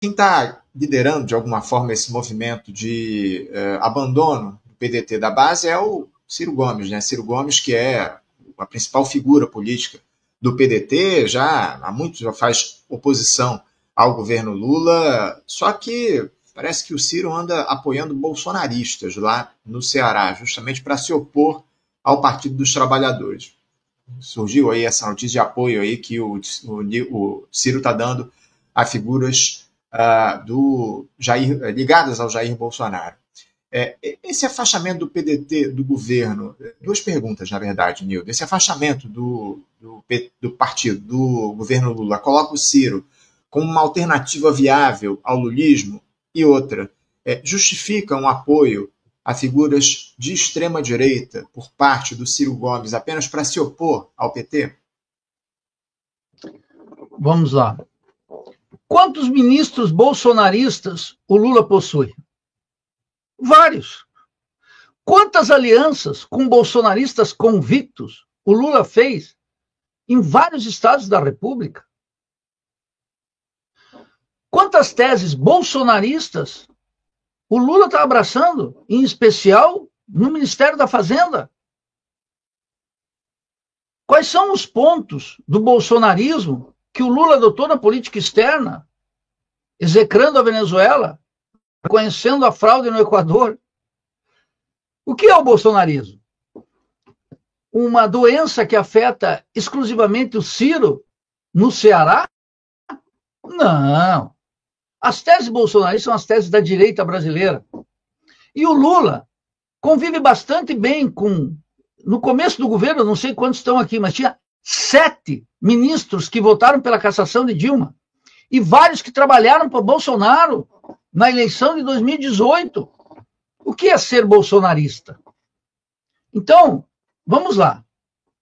Quem está liderando, de alguma forma, esse movimento de abandono do PDT da base é o Ciro Gomes, né? Ciro Gomes, que é a principal figura política do PDT, já há muito já faz oposição ao governo Lula, só que parece que o Ciro anda apoiando bolsonaristas lá no Ceará, justamente para se opor ao Partido dos Trabalhadores. Surgiu aí essa notícia de apoio aí que o Ciro está dando a figuras do Jair, ligadas ao Jair Bolsonaro. Esse afastamento do PDT do governo, duas perguntas, na verdade, Nildo. Esse afastamento do partido, do governo Lula, coloca o Ciro como uma alternativa viável ao lulismo? E outra, justifica um apoio a figuras de extrema-direita por parte do Ciro Gomes apenas para se opor ao PT? Vamos lá. Quantos ministros bolsonaristas o Lula possui? Vários. Quantas alianças com bolsonaristas convictos o Lula fez em vários estados da República? Quantas teses bolsonaristas o Lula está abraçando, em especial no Ministério da Fazenda? Quais são os pontos do bolsonarismo que o Lula adotou na política externa, execrando a Venezuela, reconhecendo a fraude no Equador? O que é o bolsonarismo? Uma doença que afeta exclusivamente o Ciro no Ceará? Não. As teses bolsonaristas são as teses da direita brasileira. E o Lula convive bastante bem com... No começo do governo, não sei quantos estão aqui, mas tinha 7 ministros que votaram pela cassação de Dilma. E vários que trabalharam para Bolsonaro na eleição de 2018. O que é ser bolsonarista? Então, vamos lá.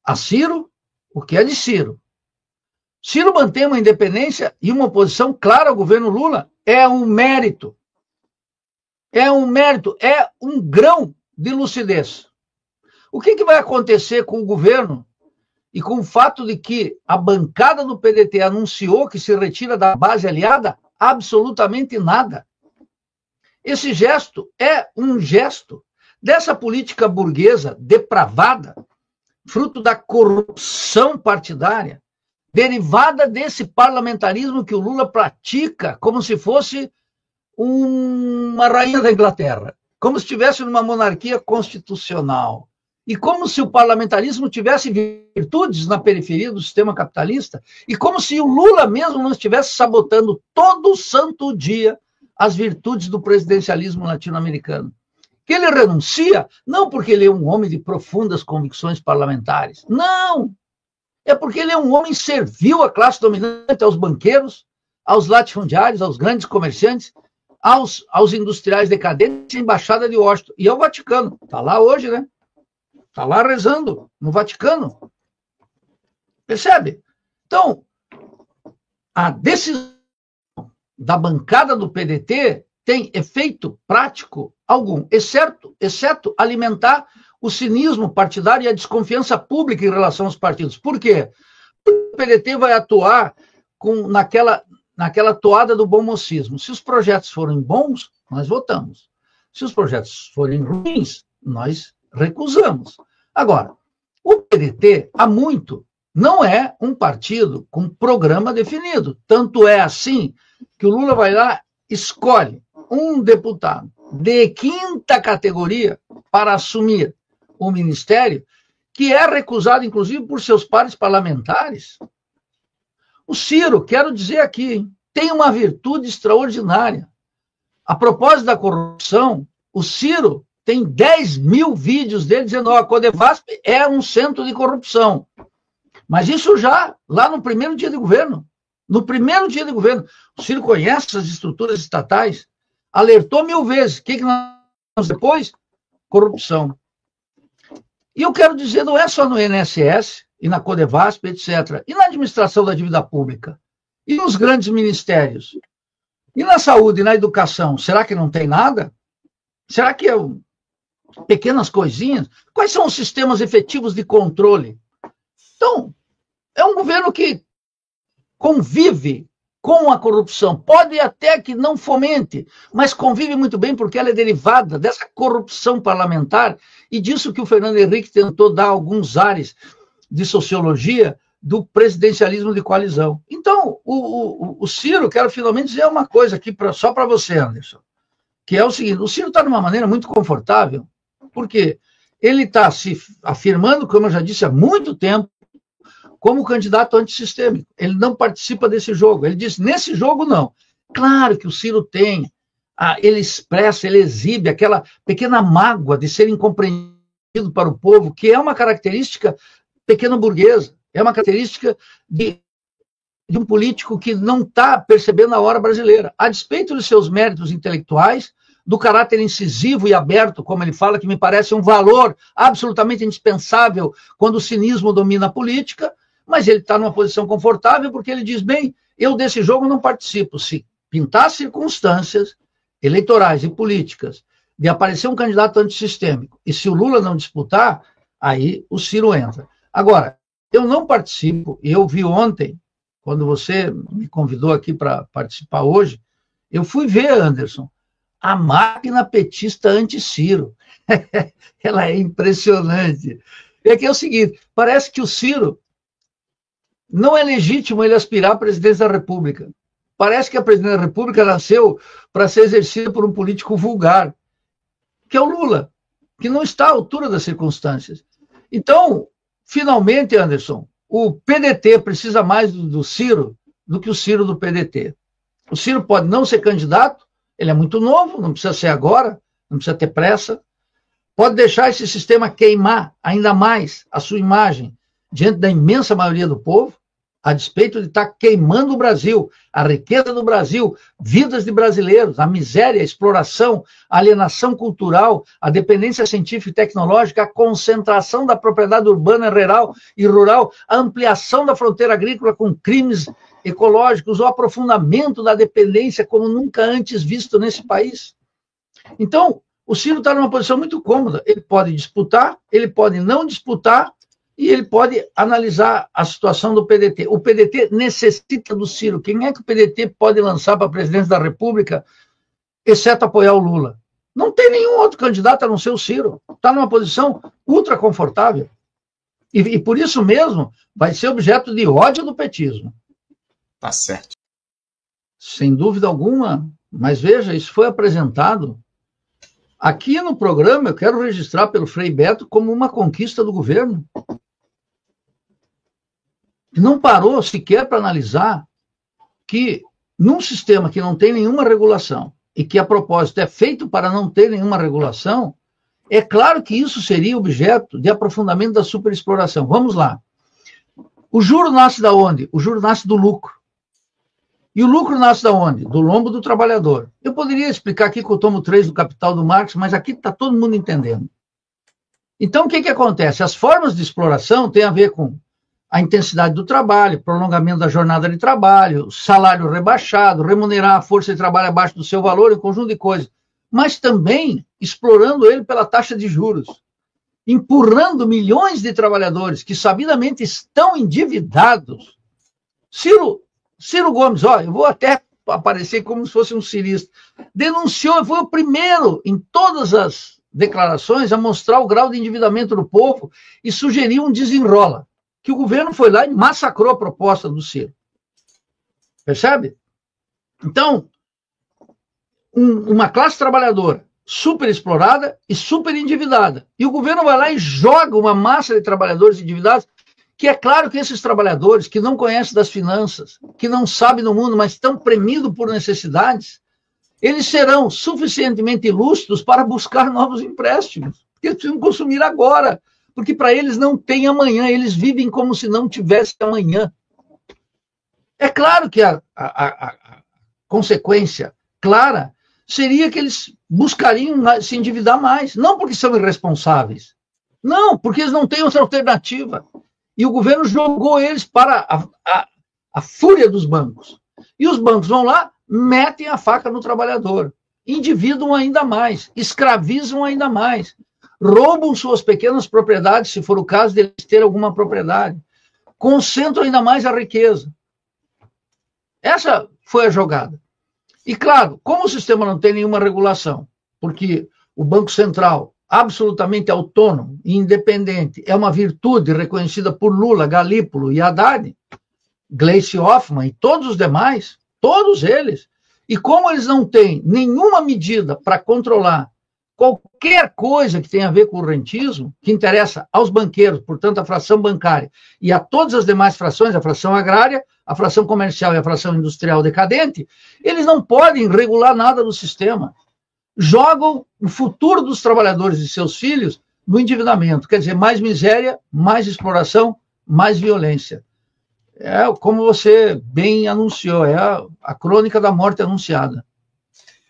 A Ciro, o que é de Ciro? Ciro mantém uma independência e uma oposição clara ao governo Lula. É um mérito. É um mérito, é um grão de lucidez. O que vai acontecer com o governo e com o fato de que a bancada do PDT anunciou que se retira da base aliada? Absolutamente nada. Esse gesto é um gesto dessa política burguesa depravada, fruto da corrupção partidária, derivada desse parlamentarismo que o Lula pratica como se fosse uma rainha da Inglaterra, como se estivesse numa monarquia constitucional. E como se o parlamentarismo tivesse virtudes na periferia do sistema capitalista, e como se o Lula mesmo não estivesse sabotando todo santo dia as virtudes do presidencialismo latino-americano. Que ele renuncia, não porque ele é um homem de profundas convicções parlamentares, não! É porque ele é um homem servil à classe dominante, aos banqueiros, aos latifundiários, aos grandes comerciantes, aos industriais decadentes, à Embaixada de Washington e ao Vaticano. Está lá hoje, né? Está lá rezando, no Vaticano. Percebe? Então, a decisão da bancada do PDT tem efeito prático algum, exceto alimentar o cinismo partidário e a desconfiança pública em relação aos partidos. Por quê? O PDT vai atuar naquela toada do bom mocismo. Se os projetos forem bons, nós votamos. Se os projetos forem ruins, nós recusamos. Agora, o PDT, há muito, não é um partido com programa definido. Tanto é assim que o Lula vai lá, escolhe um deputado de 5ª categoria para assumir o ministério, que é recusado, inclusive, por seus pares parlamentares. O Ciro, quero dizer aqui, hein, tem uma virtude extraordinária. A propósito da corrupção, o Ciro tem 10 mil vídeos dele dizendo que a Codevasp é um centro de corrupção. Mas isso já lá no primeiro dia de governo. No primeiro dia de governo. O Ciro conhece as estruturas estatais, alertou 1000 vezes. O que nós depois? Corrupção. E eu quero dizer, não é só no INSS e na Codevasp, etc. E na administração da dívida pública? E nos grandes ministérios? E na saúde e na educação? Será que não tem nada? Será que é pequenas coisinhas? Quais são os sistemas efetivos de controle? Então, é um governo que convive com a corrupção. Pode até que não fomente, mas convive muito bem porque ela é derivada dessa corrupção parlamentar e disso que o Fernando Henrique tentou dar alguns ares de sociologia do presidencialismo de coalizão. Então, o Ciro, quero finalmente dizer uma coisa aqui só para você, Anderson, que é o seguinte, o Ciro está de uma maneira muito confortável, porque ele está se afirmando, como eu já disse há muito tempo, como candidato antissistêmico. Ele não participa desse jogo. Ele diz, nesse jogo, não. Claro que o Ciro tem, ele expressa, ele exibe aquela pequena mágoa de ser incompreendido para o povo, que é uma característica pequeno-burguesa, é uma característica de um político que não está percebendo a hora brasileira. A despeito de seus méritos intelectuais, do caráter incisivo e aberto, como ele fala, que me parece um valor absolutamente indispensável quando o cinismo domina a política, mas ele está numa posição confortável porque ele diz, bem, eu desse jogo não participo. Se pintar circunstâncias eleitorais e políticas de aparecer um candidato antissistêmico, e se o Lula não disputar, aí o Ciro entra. Agora, eu não participo, e eu vi ontem, quando você me convidou aqui para participar hoje, eu fui ver, Anderson, a máquina petista anti-Ciro. Ela é impressionante. É que é o seguinte, parece que o Ciro não é legítimo ele aspirar à presidência da República. Parece que a presidência da República nasceu para ser exercida por um político vulgar, que é o Lula, que não está à altura das circunstâncias. Então, finalmente, Anderson, o PDT precisa mais do Ciro do que o Ciro do PDT. O Ciro pode não ser candidato, ele é muito novo, não precisa ser agora, não precisa ter pressa. Pode deixar esse sistema queimar ainda mais a sua imagem diante da imensa maioria do povo, a despeito de estar queimando o Brasil, a riqueza do Brasil, vidas de brasileiros, a miséria, a exploração, a alienação cultural, a dependência científica e tecnológica, a concentração da propriedade urbana e rural, a ampliação da fronteira agrícola com crimes ecológicos, o aprofundamento da dependência como nunca antes visto nesse país. Então, o Ciro está numa posição muito cômoda. Ele pode disputar, ele pode não disputar, e ele pode analisar a situação do PDT. O PDT necessita do Ciro. Quem é que o PDT pode lançar para a presidência da República, exceto apoiar o Lula? Não tem nenhum outro candidato a não ser o Ciro. Está numa posição ultra confortável. E por isso mesmo vai ser objeto de ódio do petismo. Tá certo. Sem dúvida alguma. Mas veja, isso foi apresentado aqui no programa. Eu quero registrar pelo Frei Beto como uma conquista do governo. Não parou sequer para analisar que, num sistema que não tem nenhuma regulação, e que, a propósito, é feito para não ter nenhuma regulação, é claro que isso seria objeto de aprofundamento da superexploração. Vamos lá. O juro nasce da onde? O juro nasce do lucro. E o lucro nasce da onde? Do lombo do trabalhador. Eu poderia explicar aqui com o tomo 3 do Capital do Marx, mas aqui está todo mundo entendendo. Então, o que acontece? As formas de exploração têm a ver com a intensidade do trabalho, prolongamento da jornada de trabalho, salário rebaixado, remunerar a força de trabalho abaixo do seu valor, um conjunto de coisas. Mas também explorando ele pela taxa de juros, empurrando milhões de trabalhadores que sabidamente estão endividados. Ciro Gomes, eu vou até aparecer como se fosse um cirista, denunciou, foi o primeiro em todas as declarações a mostrar o grau de endividamento do povo e sugeriu um desenrola, que o governo foi lá e massacrou a proposta do Ciro. Percebe? Então, uma classe trabalhadora super explorada e super endividada. E o governo vai lá e joga uma massa de trabalhadores endividados, que é claro que esses trabalhadores que não conhecem das finanças, que não sabem do mundo, mas estão premidos por necessidades, eles serão suficientemente lúcidos para buscar novos empréstimos, porque eles precisam consumir agora, porque para eles não tem amanhã, eles vivem como se não tivesse amanhã. É claro que a consequência clara seria que eles buscariam se endividar mais, não porque são irresponsáveis, não, porque eles não têm outra alternativa. E o governo jogou eles para a fúria dos bancos. E os bancos vão lá, metem a faca no trabalhador, endividam ainda mais, escravizam ainda mais, roubam suas pequenas propriedades, se for o caso deles ter alguma propriedade, concentram ainda mais a riqueza. Essa foi a jogada. E claro, como o sistema não tem nenhuma regulação, porque o Banco Central, absolutamente autônomo e independente, é uma virtude reconhecida por Lula, Galípolo e Haddad, Gleisi Hoffmann e todos os demais, todos eles, e como eles não têm nenhuma medida para controlar qualquer coisa que tenha a ver com o rentismo, que interessa aos banqueiros, portanto, a fração bancária, e a todas as demais frações, a fração agrária, a fração comercial e a fração industrial decadente, eles não podem regular nada do sistema. Jogam o futuro dos trabalhadores e seus filhos no endividamento. Quer dizer, mais miséria, mais exploração, mais violência. É como você bem anunciou, é a crônica da morte anunciada.